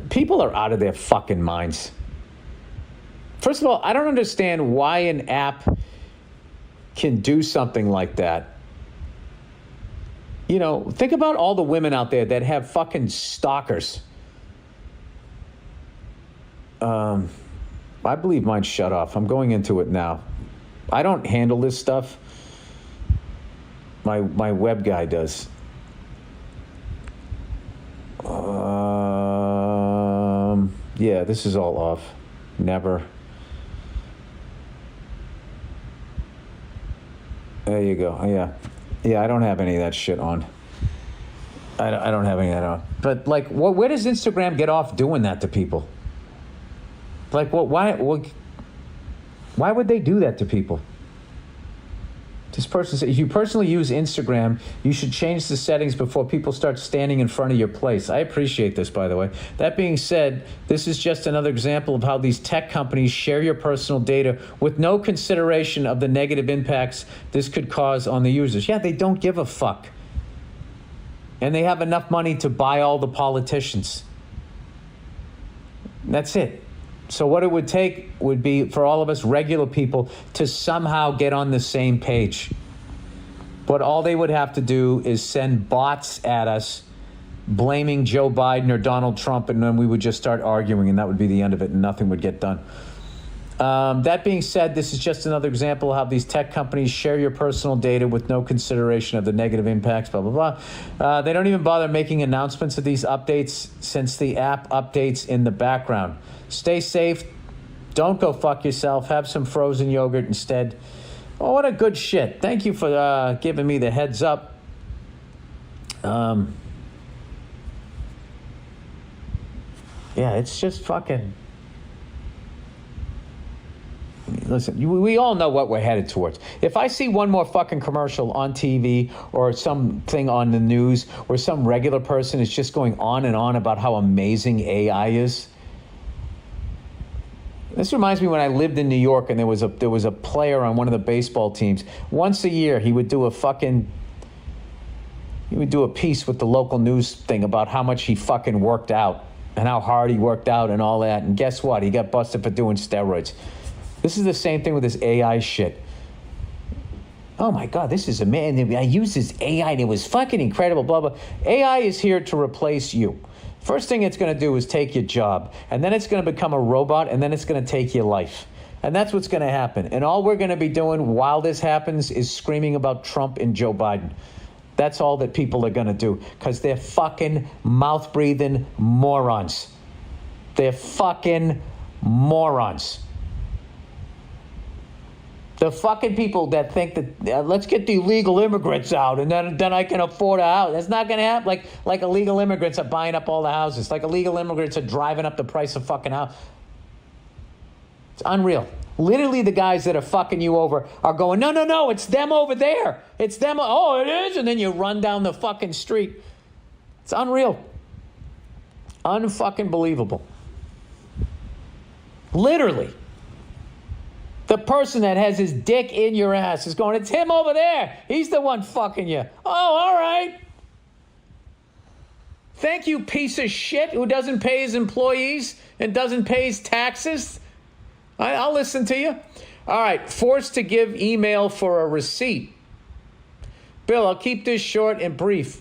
People are out of their fucking minds. First of all, I don't understand why an app can do something like that. You know, think about all the women out there that have fucking stalkers. I believe mine's shut off. I'm going into it now. I don't handle this stuff. My web guy does. Yeah, this is all off. Never. There you go. Yeah, I don't have any of that shit on. I don't have any of that on. But, like, where does Instagram get off doing that to people? Like, why would they do that to people? This person said, if you personally use Instagram, you should change the settings before people start standing in front of your place. I appreciate this, by the way. That being said, this is just another example of how these tech companies share your personal data with no consideration of the negative impacts this could cause on the users. Yeah, they don't give a fuck. And they have enough money to buy all the politicians. That's it. So what it would take would be for all of us regular people to somehow get on the same page. But all they would have to do is send bots at us blaming Joe Biden or Donald Trump, and then we would just start arguing, and that would be the end of it, and nothing would get done. That being said, this is just another example of how these tech companies share your personal data with no consideration of the negative impacts, blah, blah, blah. They don't even bother making announcements of these updates since the app updates in the background. Stay safe. Don't go fuck yourself. Have some frozen yogurt instead. Oh, what a good shit. Thank you for giving me the heads up. Yeah, it's just fucking... Listen, we all know what we're headed towards. If I see one more fucking commercial on TV or something on the news where some regular person is just going on and on about how amazing AI is... This reminds me when I lived in New York and there was a player on one of the baseball teams. Once a year, he would do a piece with the local news thing about how much he fucking worked out and how hard he worked out and all that. And guess what? He got busted for doing steroids. This is the same thing with this AI shit. Oh my God, this is amazing. I used this AI and it was fucking incredible, blah, blah. AI is here to replace you. First thing it's going to do is take your job, and then it's going to become a robot, and then it's going to take your life. And that's what's going to happen. And all we're going to be doing while this happens is screaming about Trump and Joe Biden. That's all that people are going to do, because they're fucking mouth-breathing morons. They're fucking morons. The fucking people that think that let's get the illegal immigrants out and then I can afford a house. That's not going to happen. Like illegal immigrants are buying up all the houses. Like illegal immigrants are driving up the price of fucking house. It's unreal. Literally the guys that are fucking you over are going, no, it's them over there. It's them. Oh, it is. And then you run down the fucking street. It's unreal. Unfucking believable. Literally. The person that has his dick in your ass is going, it's him over there. He's the one fucking you. Oh, all right. Thank you, piece of shit who doesn't pay his employees and doesn't pay his taxes. I'll listen to you. All right. Forced to give email for a receipt. Bill, I'll keep this short and brief.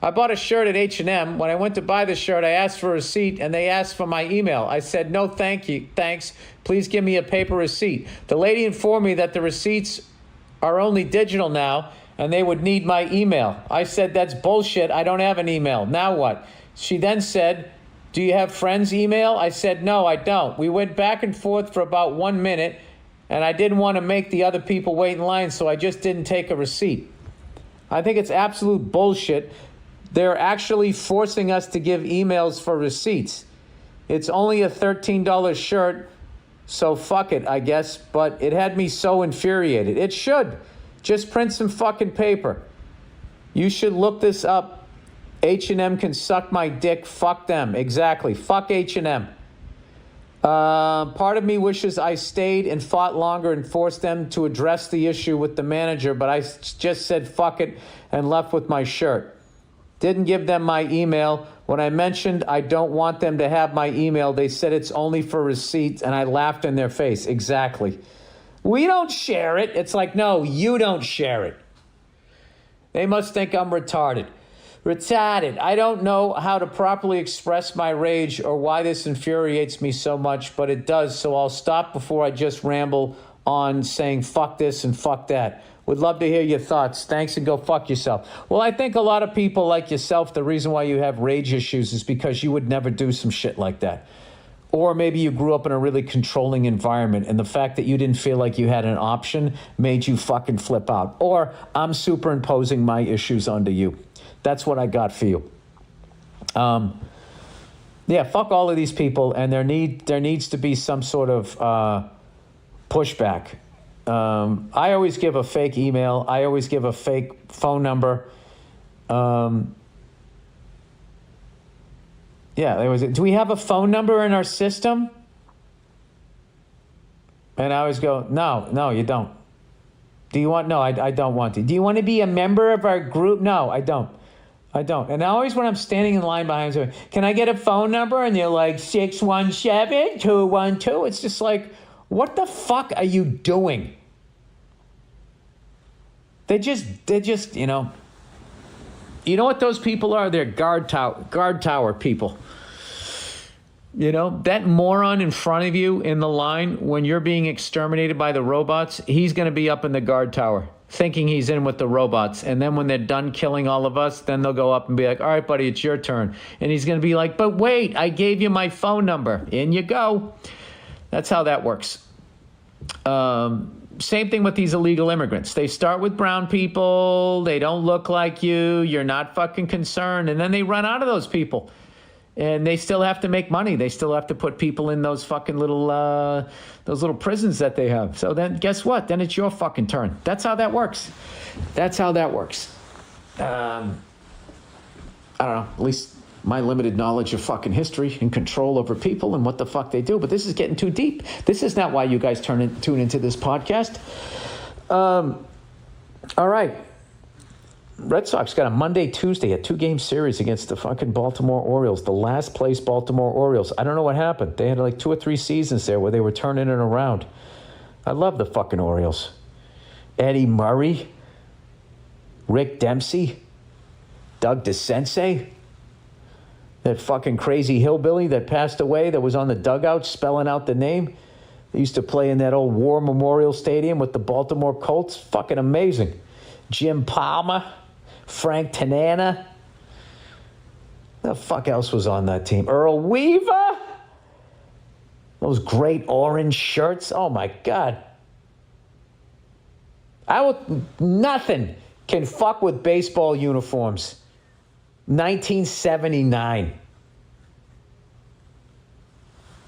I bought a shirt at H&M. When I went to buy the shirt, I asked for a receipt, and they asked for my email. I said, no, thank you. Thanks. Please give me a paper receipt. The lady informed me that the receipts are only digital now, and they would need my email. I said, that's bullshit. I don't have an email. Now what? She then said, do you have friends' email? I said, no, I don't. We went back and forth for about 1 minute, and I didn't want to make the other people wait in line, so I just didn't take a receipt. I think it's absolute bullshit. They're actually forcing us to give emails for receipts. It's only a $13 shirt, so fuck it, I guess. But it had me so infuriated. It should. Just print some fucking paper. You should look this up. H&M can suck my dick. Fuck them. Exactly. Fuck H&M. Part of me wishes I stayed and fought longer and forced them to address the issue with the manager, but I just said fuck it and left with my shirt. Didn't give them my email. When I mentioned I don't want them to have my email, they said it's only for receipts, and I laughed in their face. Exactly. We don't share it. It's like, no, you don't share it. They must think I'm retarded. Retarded. I don't know how to properly express my rage or why this infuriates me so much, but it does, so I'll stop before I just ramble on saying fuck this and fuck that. Would love to hear your thoughts. Thanks, and go fuck yourself. Well, I think a lot of people like yourself, the reason why you have rage issues is because you would never do some shit like that. Or maybe you grew up in a really controlling environment, and the fact that you didn't feel like you had an option made you fucking flip out. Or I'm superimposing my issues onto you. That's what I got for you. Yeah, fuck all of these people, and there needs to be some sort of pushback. I always give a fake email. I always give a fake phone number. Yeah, there was. Do we have a phone number in our system? And I always go, no, you don't. Do you want? No, I don't want to. Do you want to be a member of our group? No, I don't. And always when I'm standing in line behind them, can I get a phone number? And they're like 617-212. It's just like, what the fuck are you doing? They're just, you know what those people are? They're guard tower people. You know, that moron in front of you in the line, when you're being exterminated by the robots, he's going to be up in the guard tower thinking he's in with the robots. And then when they're done killing all of us, then they'll go up and be like, all right, buddy, it's your turn. And he's going to be like, but wait, I gave you my phone number. In you go. That's how that works. Same thing with these illegal immigrants. They start with brown people. They don't look like you. You're not fucking concerned. And then they run out of those people. And they still have to make money. They still have to put people in those fucking little prisons that they have. So then guess what? Then it's your fucking turn. That's how that works. I don't know. At least my limited knowledge of fucking history and control over people and what the fuck they do. But this is getting too deep. This is not why you guys tune into this podcast. All right. Red Sox got a Monday, Tuesday, a 2-game series against the fucking Baltimore Orioles, the last place Baltimore Orioles. I don't know what happened. They had like 2 or 3 seasons there where they were turning it around. I love the fucking Orioles. Eddie Murray, Rick Dempsey, Doug DeCense, that fucking crazy hillbilly that passed away that was on the dugout spelling out the name. They used to play in that old War Memorial Stadium with the Baltimore Colts. Fucking amazing. Jim Palmer. Frank Tanana. The fuck else was on that team? Earl Weaver. Those great orange shirts. Oh my God. Nothing can fuck with baseball uniforms. 1979.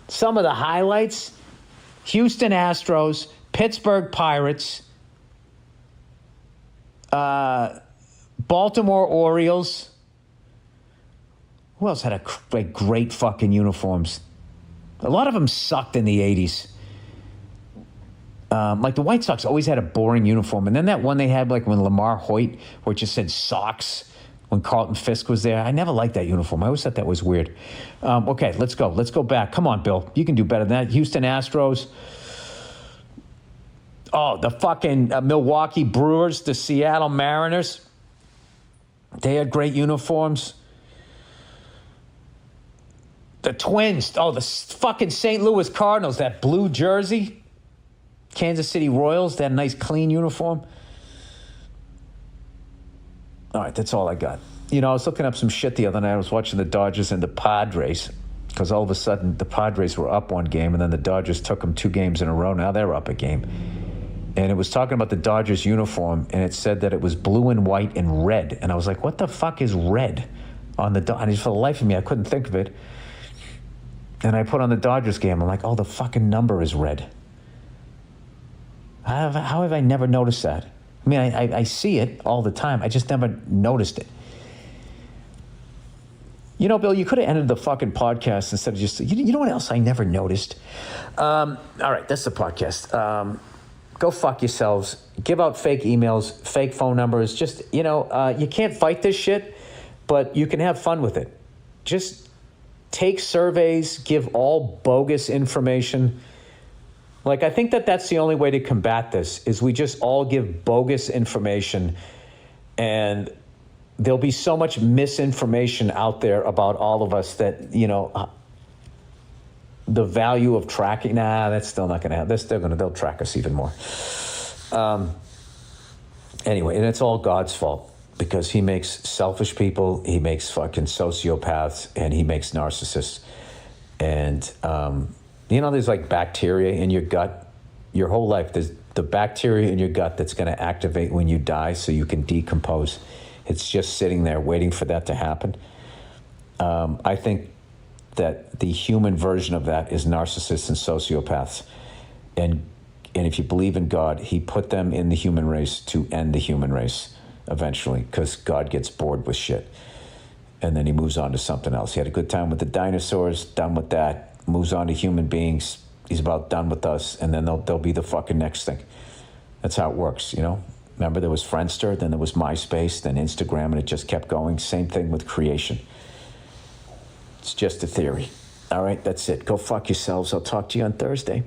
Some of the highlights: Houston Astros, Pittsburgh Pirates, Baltimore Orioles. Who else had great fucking uniforms? A lot of them sucked in the 80s. Like the White Sox always had a boring uniform. And then that one they had like when Lamar Hoyt, where it just said Sox, when Carlton Fisk was there. I never liked that uniform. I always thought that was weird. Okay, let's go. Let's go back. Come on, Bill. You can do better than that. Houston Astros. Oh, the fucking Milwaukee Brewers, the Seattle Mariners. They had great uniforms. The Twins. Oh, the fucking St. Louis Cardinals, that blue jersey. Kansas City Royals, that nice clean uniform. All right, that's all I got. You know, I was looking up some shit the other night. I was watching the Dodgers and the Padres because all of a sudden the Padres were up one game and then the Dodgers took them 2 games in a row. Now they're up a game. And it was talking about the Dodgers uniform, and it said that it was blue and white and red. And I was like, what the fuck is red on the Dodgers? And for the life of me, I couldn't think of it. And I put on the Dodgers game. I'm like, oh, the fucking number is red. How have I never noticed that? I mean, I see it all the time. I just never noticed it. You know, Bill, you could have ended the fucking podcast instead of just, you know what else I never noticed? All right, that's the podcast. Go fuck yourselves. Give out fake emails, fake phone numbers. Just, you know, you can't fight this shit, but you can have fun with it. Just take surveys, give all bogus information. Like, I think that's the only way to combat this, is we just all give bogus information, and there'll be so much misinformation out there about all of us that, you know, the value of tracking, that's still not going to happen. They'll track us even more. Anyway, and it's all God's fault, because he makes selfish people, he makes fucking sociopaths, and he makes narcissists. And, you know, there's like bacteria in your gut. Your whole life, there's the bacteria in your gut that's going to activate when you die so you can decompose. It's just sitting there waiting for that to happen. I think that the human version of that is narcissists and sociopaths. And And if you believe in God, he put them in the human race to end the human race eventually, because God gets bored with shit. And then he moves on to something else. He had a good time with the dinosaurs, done with that, moves on to human beings. He's about done with us, and then they'll be the fucking next thing. That's how it works, you know? Remember, there was Friendster, then there was MySpace, then Instagram, and it just kept going. Same thing with creation. It's just a theory. All right, that's it. Go fuck yourselves. I'll talk to you on Thursday.